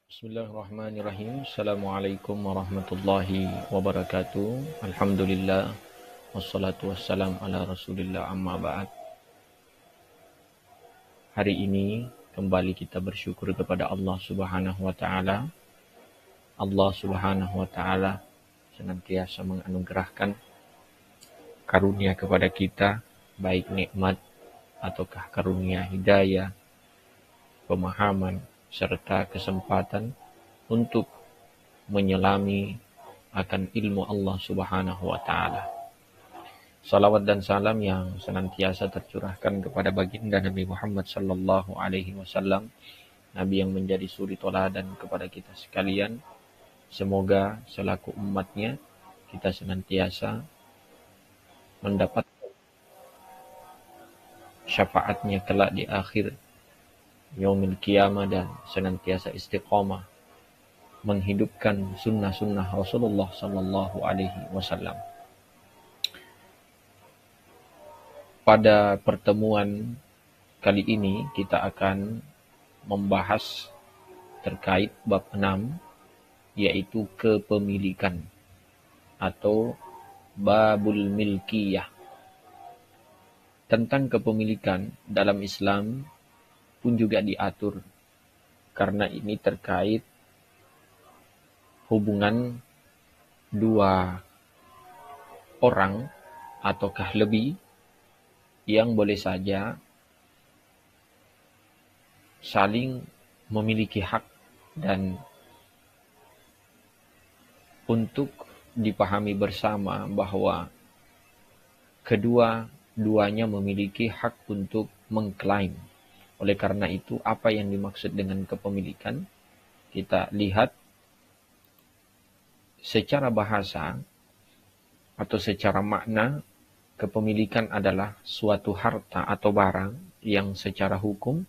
Bismillahirrahmanirrahim. Assalamualaikum warahmatullahi wabarakatuh. Alhamdulillah. Wassalatu wassalam ala rasulillah amma ba'd. Hari ini kembali kita bersyukur kepada Allah subhanahu wa ta'ala. Allah subhanahu wa ta'ala senantiasa menganugerahkan karunia kepada kita, baik nikmat ataukah karunia hidayah, pemahaman, serta kesempatan untuk menyelami akan ilmu Allah subhanahu wa ta'ala. Salawat dan salam yang senantiasa tercurahkan kepada baginda Nabi Muhammad sallallahu alaihi wasallam, Nabi yang menjadi suri teladan kepada kita sekalian. Semoga selaku umatnya kita senantiasa mendapat syafaatnya kelak di akhir yaumil qiyamah dan senantiasa istiqamah menghidupkan sunnah-sunnah Rasulullah sallallahu alaihi wasallam. Pada pertemuan kali ini kita akan membahas terkait bab 6, yaitu kepemilikan atau babul milkiyah. Tentang kepemilikan dalam Islam pun juga diatur, karena ini terkait hubungan dua orang ataukah lebih yang boleh saja saling memiliki hak, dan untuk dipahami bersama bahwa kedua-duanya memiliki hak untuk mengklaim. Oleh karena itu, apa yang dimaksud dengan kepemilikan? Kita lihat secara bahasa atau secara makna, kepemilikan adalah suatu harta atau barang yang secara hukum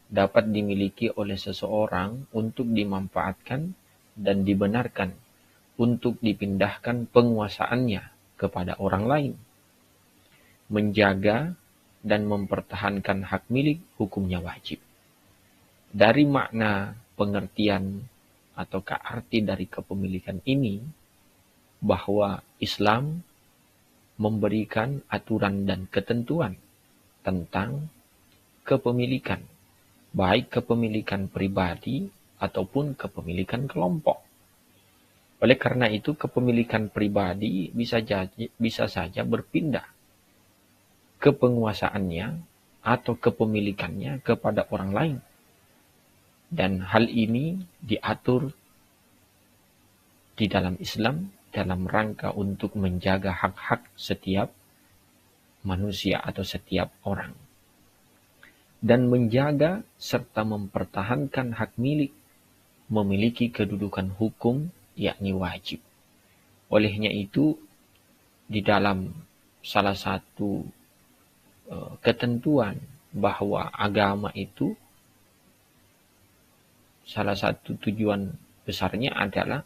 dapat dimiliki oleh seseorang untuk dimanfaatkan dan dibenarkan untuk dipindahkan penguasaannya kepada orang lain. Menjaga dan mempertahankan hak milik hukumnya wajib. Dari makna pengertian ataukah arti dari kepemilikan ini, bahwa Islam memberikan aturan dan ketentuan tentang kepemilikan, baik kepemilikan pribadi ataupun kepemilikan kelompok. Oleh karena itu, kepemilikan pribadi bisa saja berpindah ke penguasaannya atau kepemilikannya kepada orang lain. Dan hal ini diatur di dalam Islam dalam rangka untuk menjaga hak-hak setiap manusia atau setiap orang. Dan menjaga serta mempertahankan hak milik memiliki kedudukan hukum, yakni wajib. Olehnya itu, di dalam salah satu ketentuan bahwa agama itu salah satu tujuan besarnya adalah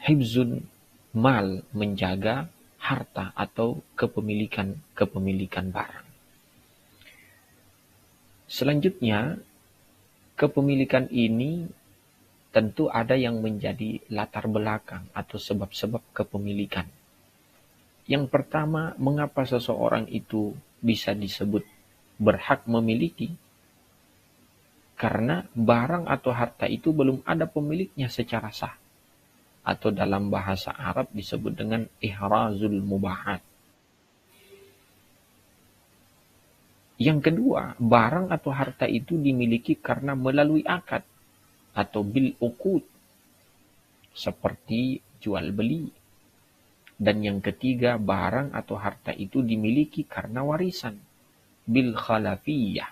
hifzun mal, menjaga harta atau kepemilikan barang. Selanjutnya, kepemilikan ini tentu ada yang menjadi latar belakang atau sebab-sebab kepemilikan. Yang pertama, mengapa seseorang itu bisa disebut berhak memiliki? Karena barang atau harta itu belum ada pemiliknya secara sah. Atau dalam bahasa Arab disebut dengan ihrazul mubahat. Yang kedua, barang atau harta itu dimiliki karena melalui akad atau bil uqud, seperti jual beli. Dan yang ketiga, barang atau harta itu dimiliki karena warisan, bil khalafiyah.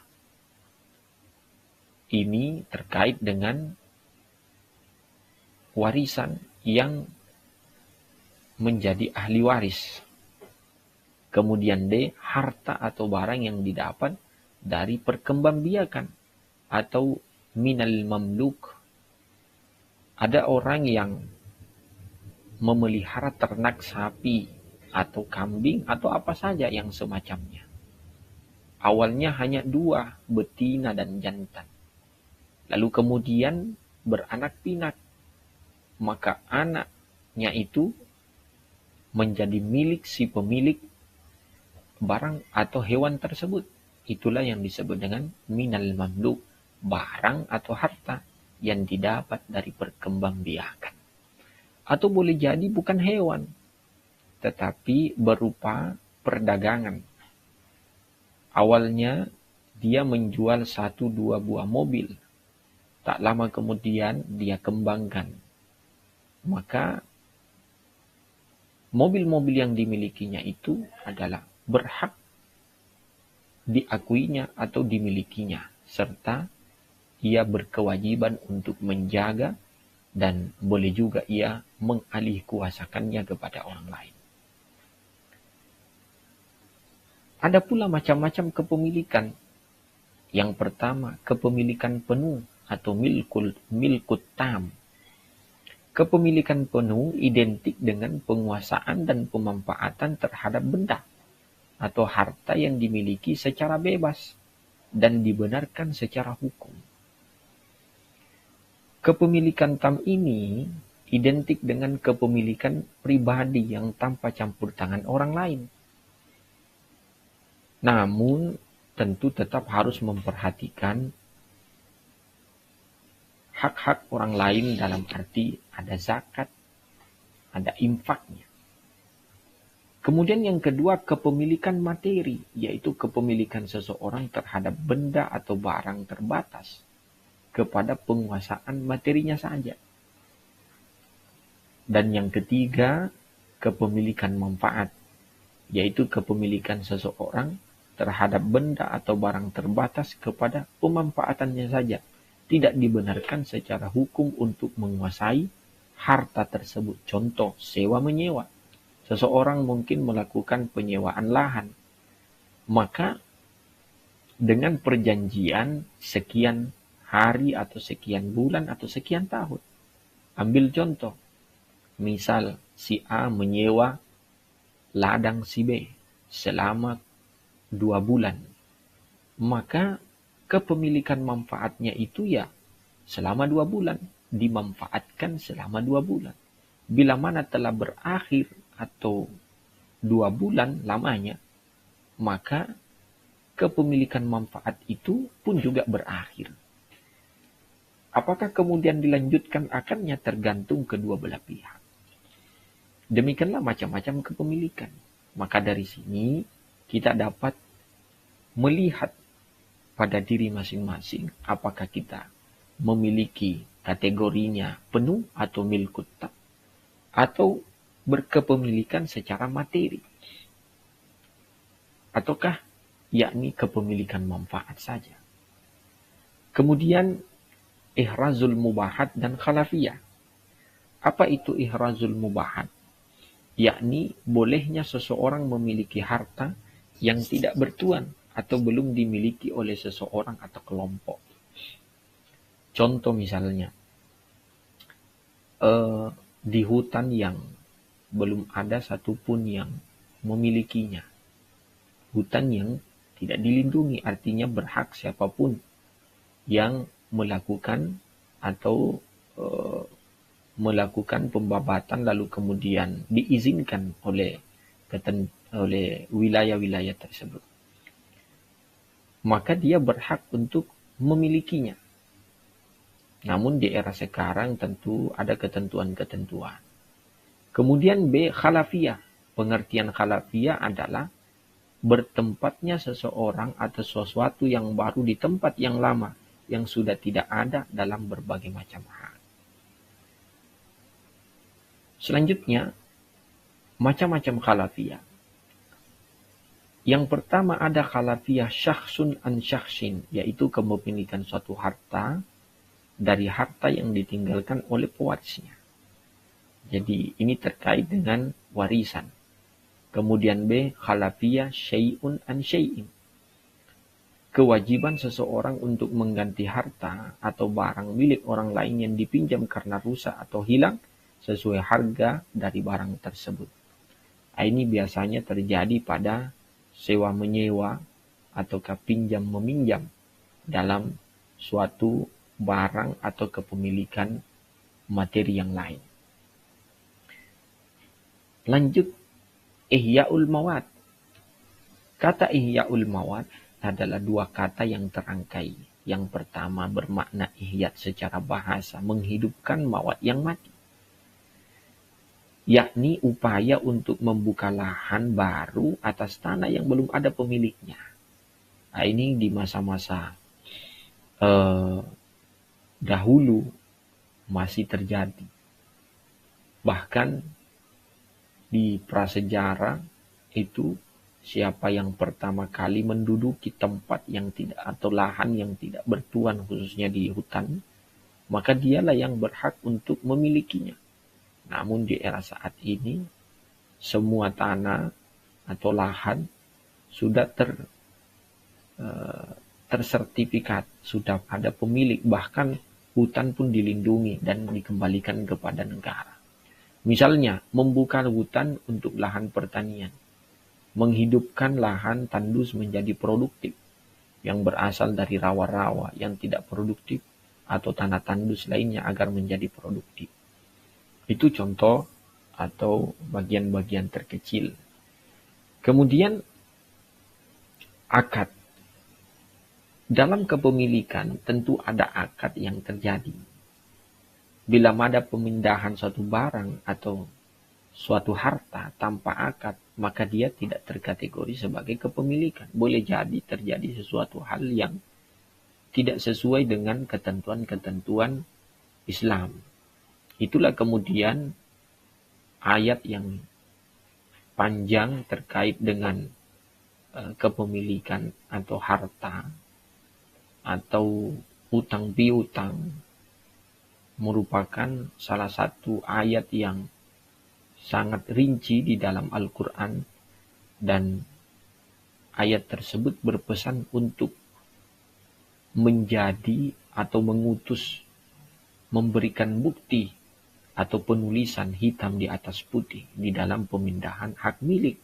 Ini terkait dengan warisan yang menjadi ahli waris. Kemudian D, harta atau barang yang didapat dari perkembangbiakan atau minal mamluk. Ada orang yang memelihara ternak sapi atau kambing atau apa saja yang semacamnya. Awalnya hanya 2, betina dan jantan. lalu kemudian beranak pinak, maka anaknya itu menjadi milik si pemilik barang atau hewan tersebut. Itulah yang disebut dengan minal mamluk, barang atau harta yang didapat dari perkembangbiakan. Atau boleh jadi bukan hewan, tetapi berupa perdagangan. Awalnya dia menjual 1-2 buah mobil. Tak lama kemudian dia kembangkan. Maka mobil-mobil yang dimilikinya itu adalah berhak diakuinya atau dimilikinya, serta ia berkewajiban untuk menjaga dan boleh juga ia mengalihkuasakannya kepada orang lain. Ada pula macam-macam kepemilikan. Yang pertama, kepemilikan penuh atau milkut tam. Kepemilikan penuh identik dengan penguasaan dan pemanfaatan terhadap benda atau harta yang dimiliki secara bebas dan dibenarkan secara hukum. Kepemilikan tam ini identik dengan kepemilikan pribadi yang tanpa campur tangan orang lain. Namun, tentu tetap harus memperhatikan hak-hak orang lain dalam arti ada zakat, ada infaknya. Kemudian yang kedua, kepemilikan materi, yaitu kepemilikan seseorang terhadap benda atau barang terbatas kepada penguasaan materinya saja. Dan yang ketiga, kepemilikan manfaat, yaitu kepemilikan seseorang terhadap benda atau barang terbatas kepada pemanfaatannya saja. Tidak dibenarkan secara hukum untuk menguasai harta tersebut. Contoh, sewa-menyewa. Seseorang mungkin melakukan penyewaan lahan. Maka dengan perjanjian sekian hari atau sekian bulan atau sekian tahun. Ambil contoh. Misal si A menyewa ladang si B selama 2 bulan. Maka kepemilikan manfaatnya itu ya selama 2 bulan. Dimanfaatkan selama 2 bulan. Bila mana telah berakhir atau 2 bulan lamanya, maka kepemilikan manfaat itu pun juga berakhir. Apakah kemudian dilanjutkan akannya tergantung kedua belah pihak. Demikianlah macam-macam kepemilikan. Maka dari sini kita dapat melihat pada diri masing-masing apakah kita memiliki kategorinya penuh atau milkut tam, atau berkepemilikan secara materi, ataukah yakni kepemilikan manfaat saja. Kemudian ihrazul mubahat dan khalafiyah. Apa itu ihrazul mubahat? Yakni bolehnya seseorang memiliki harta yang tidak bertuan atau belum dimiliki oleh seseorang atau kelompok. Contoh misalnya, di hutan yang belum ada satupun yang memilikinya. Hutan yang tidak dilindungi, artinya berhak siapapun yang melakukan atau melakukan pembabatan lalu kemudian diizinkan oleh wilayah-wilayah tersebut. Maka dia berhak untuk memilikinya. Namun di era sekarang tentu ada ketentuan-ketentuan. Kemudian B, khalafiyah. Pengertian khalafiyah adalah bertempatnya seseorang atau sesuatu yang baru di tempat yang lama, yang sudah tidak ada dalam berbagai macam hal. Selanjutnya, macam-macam khalafiyah. Yang pertama ada khalafiyah syakhsun an syakhsin, yaitu kepemilikan suatu harta dari harta yang ditinggalkan oleh pewarisnya. Jadi ini terkait dengan warisan. Kemudian B, khalafiyah syai'un an syai'in. Kewajiban seseorang untuk mengganti harta atau barang milik orang lain yang dipinjam karena rusak atau hilang sesuai harga dari barang tersebut. Ini biasanya terjadi pada sewa-menyewa ataukah pinjam-meminjam dalam suatu barang atau kepemilikan materi yang lain. Lanjut, Ihya'ul Mawat. Kata Ihya'ul Mawat adalah dua kata yang terangkai. Yang pertama bermakna ihya secara bahasa, menghidupkan mawat yang mati. Yakni upaya untuk membuka lahan baru atas tanah yang belum ada pemiliknya. Nah, ini di masa-masa dahulu masih terjadi. Bahkan di prasejarah itu siapa yang pertama kali menduduki tempat yang tidak atau lahan yang tidak bertuan khususnya di hutan, maka dialah yang berhak untuk memilikinya. Namun di era saat ini semua tanah atau lahan sudah tersertifikat, sudah ada pemilik, bahkan hutan pun dilindungi dan dikembalikan kepada negara. Misalnya membuka hutan untuk lahan pertanian, menghidupkan lahan tandus menjadi produktif yang berasal dari rawa-rawa yang tidak produktif atau tanah tandus lainnya agar menjadi produktif. Itu contoh atau bagian-bagian terkecil. Kemudian akad. Dalam kepemilikan tentu ada akad yang terjadi. Bila ada pemindahan suatu barang atau suatu harta tanpa akad, maka dia tidak terkategori sebagai kepemilikan. Boleh jadi terjadi sesuatu hal yang tidak sesuai dengan ketentuan-ketentuan Islam. Itulah kemudian ayat yang panjang terkait dengan kepemilikan atau harta atau utang piutang merupakan salah satu ayat yang sangat rinci di dalam Al-Quran, dan ayat tersebut berpesan untuk menjadi atau mengutus, memberikan bukti atau penulisan hitam di atas putih di dalam pemindahan hak milik.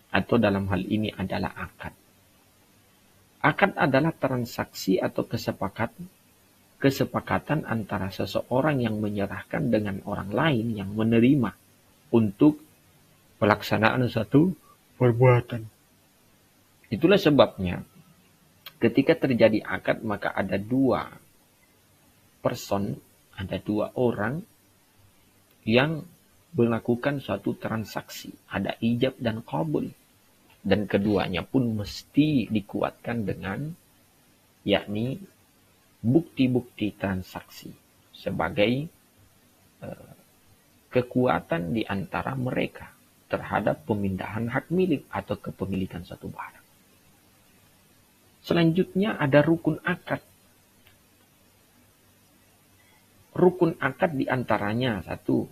Atau dalam hal ini adalah akad. Akad adalah transaksi atau kesepakatan antara seseorang yang menyerahkan dengan orang lain yang menerima untuk pelaksanaan satu perbuatan. Itulah sebabnya ketika terjadi akad maka ada dua orang yang melakukan suatu transaksi. Ada ijab dan qabul. Dan keduanya pun mesti dikuatkan dengan yakni bukti-bukti transaksi sebagai kekuatan di antara mereka terhadap pemindahan hak milik atau kepemilikan suatu barang. Selanjutnya ada rukun akad. Rukun akad diantaranya satu,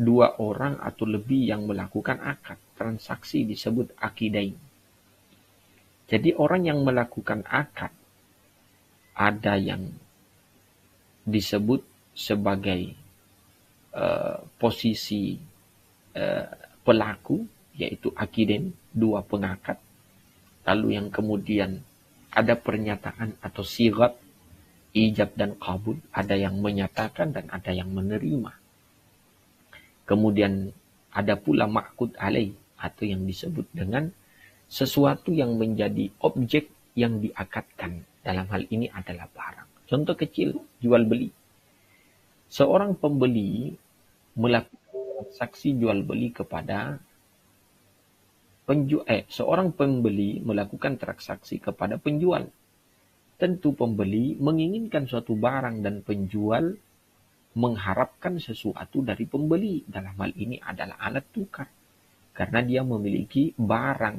dua orang atau lebih yang melakukan akad. Transaksi disebut akidain. Jadi orang yang melakukan akad ada yang disebut sebagai posisi pelaku, yaitu akidain, dua pengakad. Lalu yang kemudian ada pernyataan atau sigat, ijab dan qabul, ada yang menyatakan dan ada yang menerima. Kemudian ada pula ma'qud alaih, atau yang disebut dengan sesuatu yang menjadi objek yang diakadkan. Dalam hal ini adalah barang. Contoh kecil, jual beli. Seorang pembeli melakukan transaksi jual beli kepada seorang pembeli melakukan transaksi kepada penjual. Tentu pembeli menginginkan suatu barang dan penjual mengharapkan sesuatu dari pembeli. Dalam hal ini adalah alat tukar. Karena dia memiliki barang.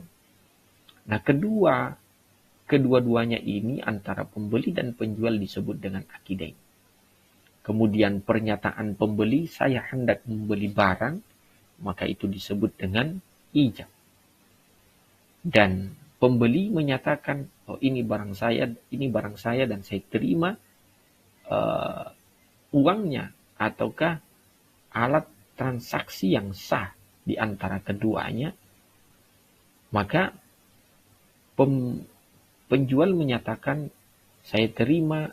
Nah, kedua-duanya ini antara pembeli dan penjual disebut dengan akidain. Kemudian pernyataan pembeli, saya hendak membeli barang, maka itu disebut dengan ijab. Dan pembeli menyatakan, oh ini barang saya dan saya terima uangnya, ataukah alat transaksi yang sah di antara keduanya, maka penjual menyatakan saya terima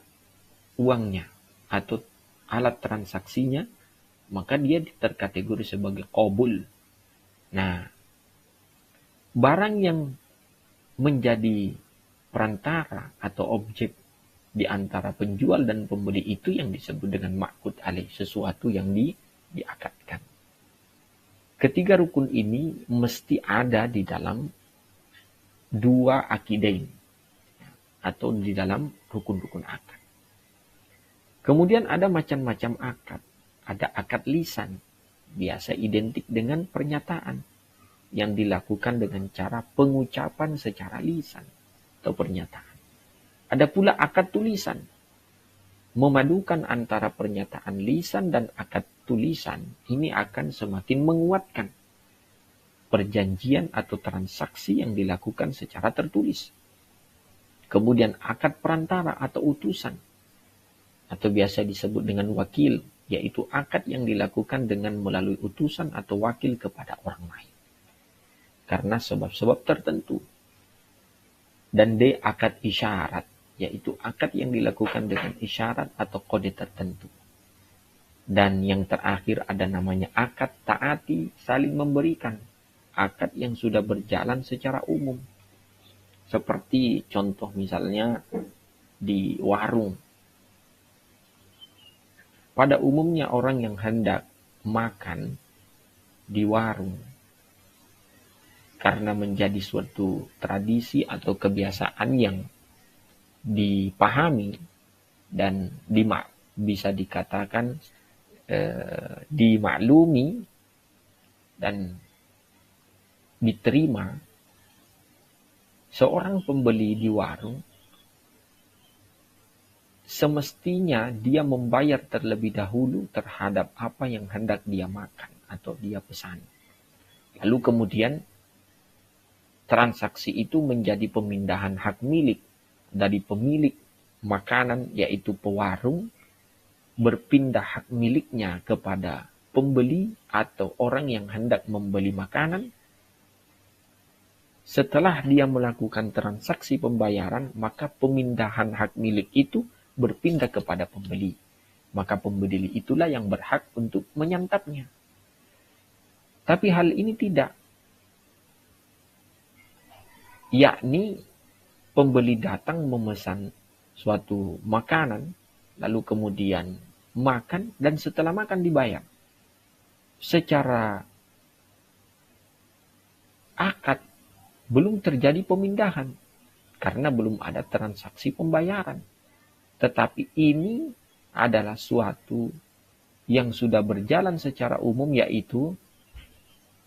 uangnya atau alat transaksinya, maka dia terkategori sebagai qabul. Nah, barang yang menjadi perantara atau objek di antara penjual dan pembeli itu yang disebut dengan ma'qud alaih, sesuatu yang diakadkan. Ketiga rukun ini mesti ada di dalam dua akidain atau di dalam rukun-rukun akad. Kemudian ada macam-macam akad. Ada akad lisan, biasa identik dengan pernyataan yang dilakukan dengan cara pengucapan secara lisan atau pernyataan. Ada pula akad tulisan, memadukan antara pernyataan lisan dan akad tulisan. Ini akan semakin menguatkan perjanjian atau transaksi yang dilakukan secara tertulis. Kemudian akad perantara atau utusan, atau biasa disebut dengan wakil, yaitu akad yang dilakukan dengan melalui utusan atau wakil kepada orang lain karena sebab-sebab tertentu. Dan D, akad isyarat, yaitu akad yang dilakukan dengan isyarat atau kode tertentu. Dan yang terakhir ada namanya akad taati, saling memberikan, akad yang sudah berjalan secara umum. Seperti contoh misalnya di warung. Pada umumnya orang yang hendak makan di warung karena menjadi suatu tradisi atau kebiasaan yang dipahami dan bisa dikatakan dimaklumi dan diterima, seorang pembeli di warung semestinya dia membayar terlebih dahulu terhadap apa yang hendak dia makan atau dia pesan. Lalu kemudian transaksi itu menjadi pemindahan hak milik dari pemilik makanan, yaitu pewarung, berpindah hak miliknya kepada pembeli atau orang yang hendak membeli makanan. Setelah dia melakukan transaksi pembayaran, maka pemindahan hak milik itu berpindah kepada pembeli. Maka pembeli itulah yang berhak untuk menyantapnya. Tapi hal ini tidak. Yakni pembeli datang memesan suatu makanan, lalu kemudian makan, dan setelah makan dibayar. Secara akad belum terjadi pemindahan karena belum ada transaksi pembayaran. Tetapi ini adalah suatu yang sudah berjalan secara umum, yaitu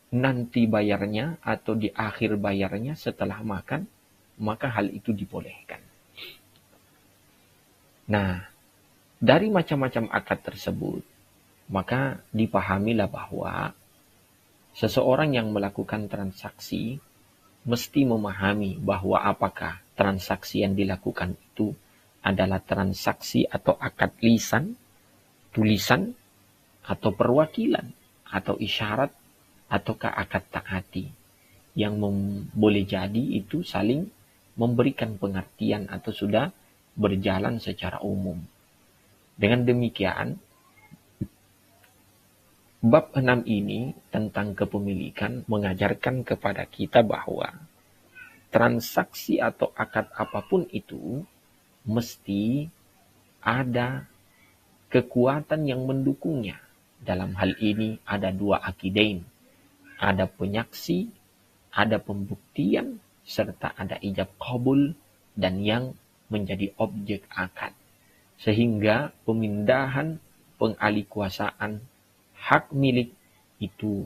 nanti bayarnya atau di akhir bayarnya setelah makan, maka hal itu dibolehkan. Nah, dari macam-macam akad tersebut, maka dipahamilah bahwa seseorang yang melakukan transaksi mesti memahami bahwa apakah transaksi yang dilakukan itu adalah transaksi atau akad lisan, tulisan, atau perwakilan, atau isyarat, ataukah akad taati yang boleh jadi itu saling memberikan pengertian atau sudah berjalan secara umum. Dengan demikian, bab 6 ini tentang kepemilikan mengajarkan kepada kita bahwa transaksi atau akad apapun itu mesti ada kekuatan yang mendukungnya. Dalam hal ini ada dua akidain. Ada penyaksi, ada pembuktian, serta ada ijab qabul dan yang menjadi objek akad. Sehingga pemindahan pengalihkuasaan hak milik itu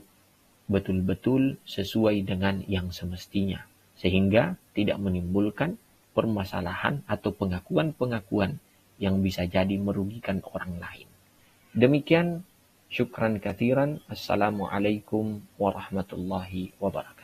betul-betul sesuai dengan yang semestinya. Sehingga tidak menimbulkan permasalahan atau pengakuan-pengakuan yang bisa jadi merugikan orang lain. Demikian, syukran katsiran. Assalamualaikum warahmatullahi wabarakatuh.